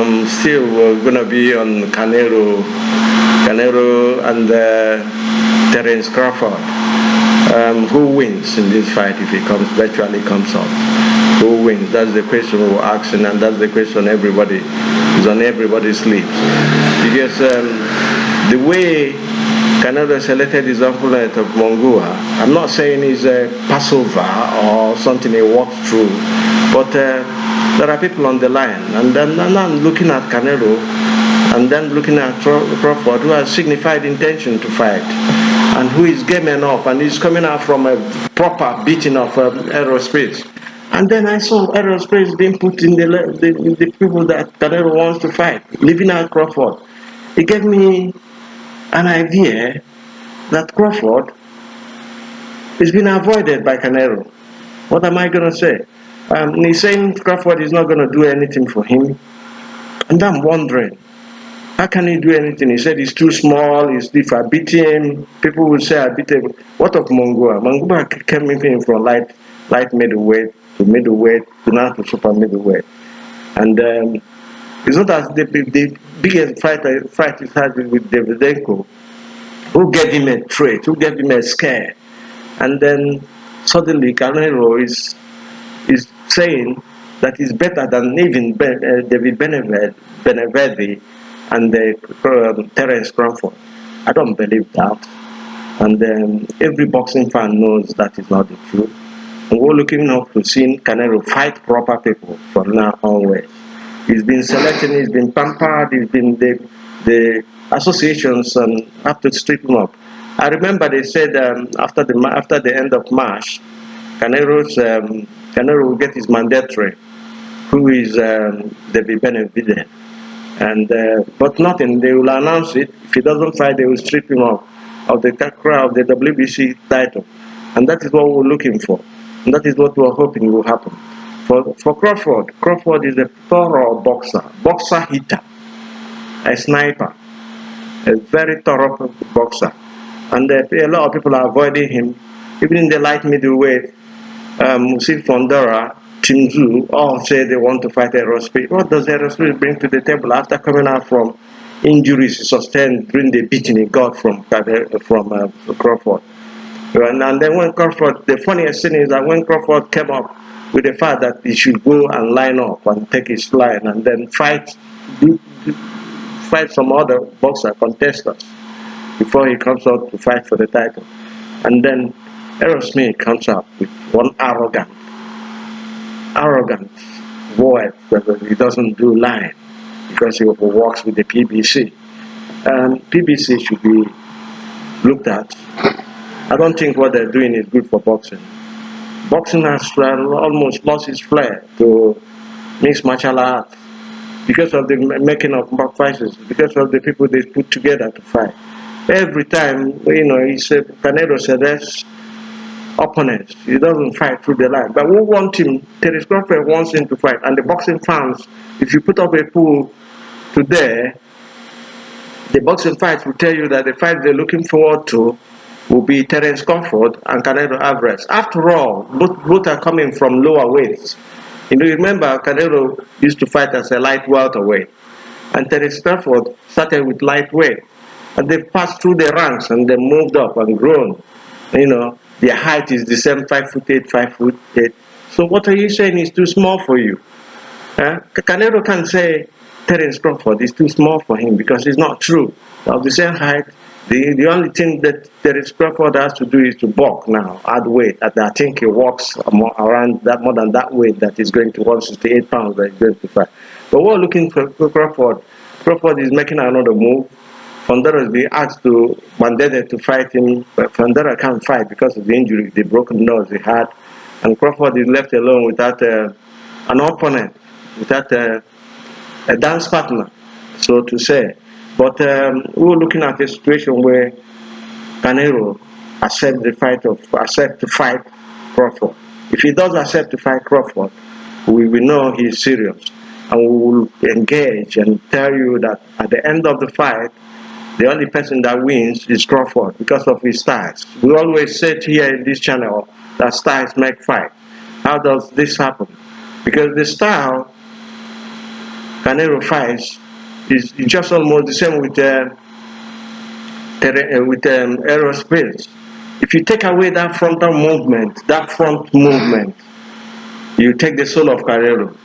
Still, we're going to be on Canelo and Terence Crawford. Who wins in this fight if it virtually comes out? Who wins? That's the question we're asking, and that's the question everybody is on everybody's lips. Because the way Canelo selected his opponent of Mongua, I'm not saying he's a Passover or something he walked through, but there are people on the line, and then I'm looking at Canelo and then looking at Crawford, who has signified intention to fight, and who is game enough, and he's coming out from a proper beating of aerospace. And then I saw aerospace being put in the people that Canelo wants to fight, leaving out Crawford. It gave me an idea that Crawford is being avoided by Canelo. What am I going to say? He's saying Crawford is not going to do anything for him. And I'm wondering, how can he do anything? He said he's too small. If I beat him, people will say I beat him. What of Mongua? Mongua came in from light middleweight to middleweight to now to super middleweight. And it's not as the biggest fight he had with Davydenko, who gave him a threat, who gave him a scare. And then suddenly Canelo is saying that he's better than even David Benavidez and Terence Crawford. I don't believe that. And every boxing fan knows that is not the truth. And we're looking up to seeing Canelo fight proper people from now onwards. He's been selecting, he's been pampered, he's been the associations have to strip him up. I remember they said after the end of March, Canelo will get his mandatory, who is David Benavidez. And but nothing. They will announce it. If he doesn't fight, they will strip him of the WBC title, and that is what we're looking for, and that is what we're hoping will happen. For Crawford is a thorough boxer hitter, a sniper, a very thorough boxer, and a lot of people are avoiding him, even in the light middleweight. Musil Fondora, Tim Zhu all say they want to fight Aerospace. What does Aerospace bring to the table after coming out from injuries sustained during the beating he got from Crawford? And then when Crawford, the funniest thing is that when Crawford came up with the fact that he should go and line up and take his line and then fight some other boxer contestants before he comes out to fight for the title. And then Aerosmith comes up with one arrogant word that he doesn't do line because he works with the PBC. PBC should be looked at. I don't think what they're doing is good for boxing. Boxing has almost lost its flair to mixed martial arts because of the making of fights, because of the people they put together to fight. Every time, he said, Canelo selects opponents. He doesn't fight through the line. But we want him, Terence Crawford wants him to fight. And the boxing fans, if you put up a pool today, the boxing fights will tell you that the fight they're looking forward to will be Terence Crawford and Canelo Alvarez. After all, both are coming from lower weights. Remember, Canelo used to fight as a light welterweight, and Terence Crawford started with lightweight. And they've passed through the ranks and they moved up and grown. Their height is the same, 5'8", 5'8". So what are you saying is too small for you? Canelo can't say Terence Crawford is too small for him because it's not true. They're of the same height. The only thing that Terence Crawford has to do is to bulk now, add weight. I think he walks more than that weight that is going to 168 pounds that he's going to fight. But we're looking for Crawford. Crawford is making another move. Fondora is being asked to mandated to fight him, but Fondora can't fight because of the injury, the broken nose he had, and Crawford is left alone without an opponent, without a dance partner, so to say. But we're looking at a situation where Canelo accept to fight Crawford. If he does accept to fight Crawford, we will know he's serious, and we will engage and tell you that at the end of the fight, the only person that wins is Crawford because of his styles. We always said here in this channel that styles make fight. How does this happen? Because the style Canelo fights is just almost the same with aerospace. If you take away that frontal movement, that front movement, you take the soul of Canelo.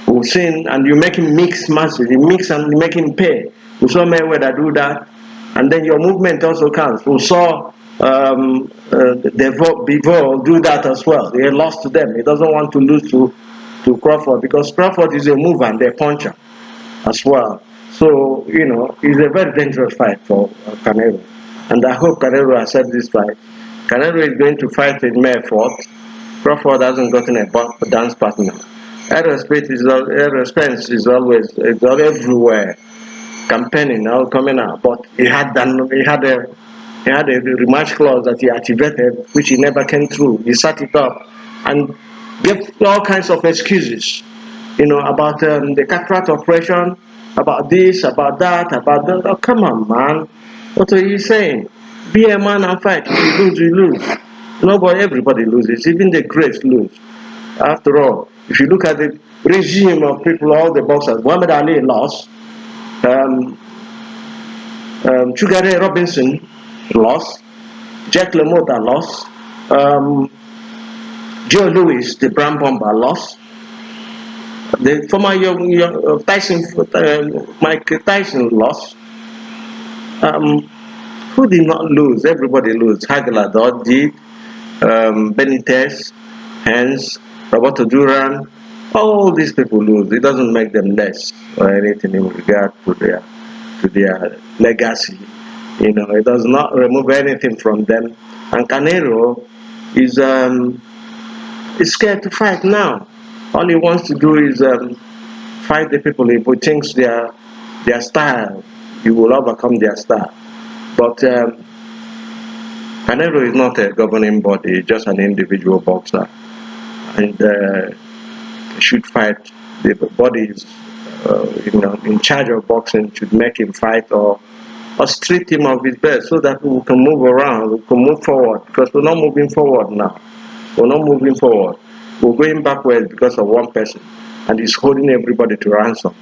We've seen, and you make him mix masses, you mix and you make him pay. We saw Mayweather do that, and then your movement also counts. We saw Bivol do that as well. He lost to them. He doesn't want to lose to Crawford because Crawford is a mover and a puncher as well. So, you know, it's a very dangerous fight for Canelo. And I hope Canelo accepts this fight. Canelo is going to fight in May 4th. Crawford hasn't gotten a dance partner. Spence is always everywhere, campaigning, all coming out. But he had a rematch clause that he activated, which he never came through. He set it up and gave all kinds of excuses, you know, about the cataract operation, about this, about that, about that. Oh, come on, man. What are you saying? Be a man and fight. If you lose, you lose. Nobody, everybody loses. Even the greats lose. After all, if you look at the regime of people, all the boxers, Muhammad Ali lost. Sugar Ray Robinson lost. Jack LaMotta lost. Joe Louis, the brown bomber, lost. The former Tyson, Mike Tyson lost. Who did not lose? Everybody lose. Hagler did. Benitez, Hens, Roberto Duran, all these people lose. It doesn't make them less or anything in regard to their legacy. You know, it does not remove anything from them. And Canelo is scared to fight now. All he wants to do is fight the people. If he thinks their style, he will overcome their style. But Canelo is not a governing body, just an individual boxer. And should fight. The bodies you know, in charge of boxing should make him fight or strip him of his best so that we can move around, we can move forward. Because we're not moving forward now. We're not moving forward. We're going backwards because of one person. And he's holding everybody to ransom.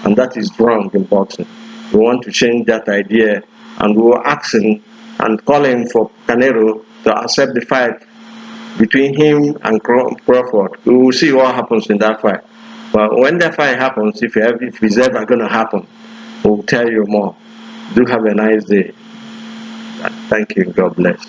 And that is wrong in boxing. We want to change that idea. And we were asking and calling for Canelo to accept the fight between him and Crawford. We will see what happens in that fight. But when that fight happens, if it's ever going to happen, we'll tell you more. Do have a nice day. Thank you. God bless.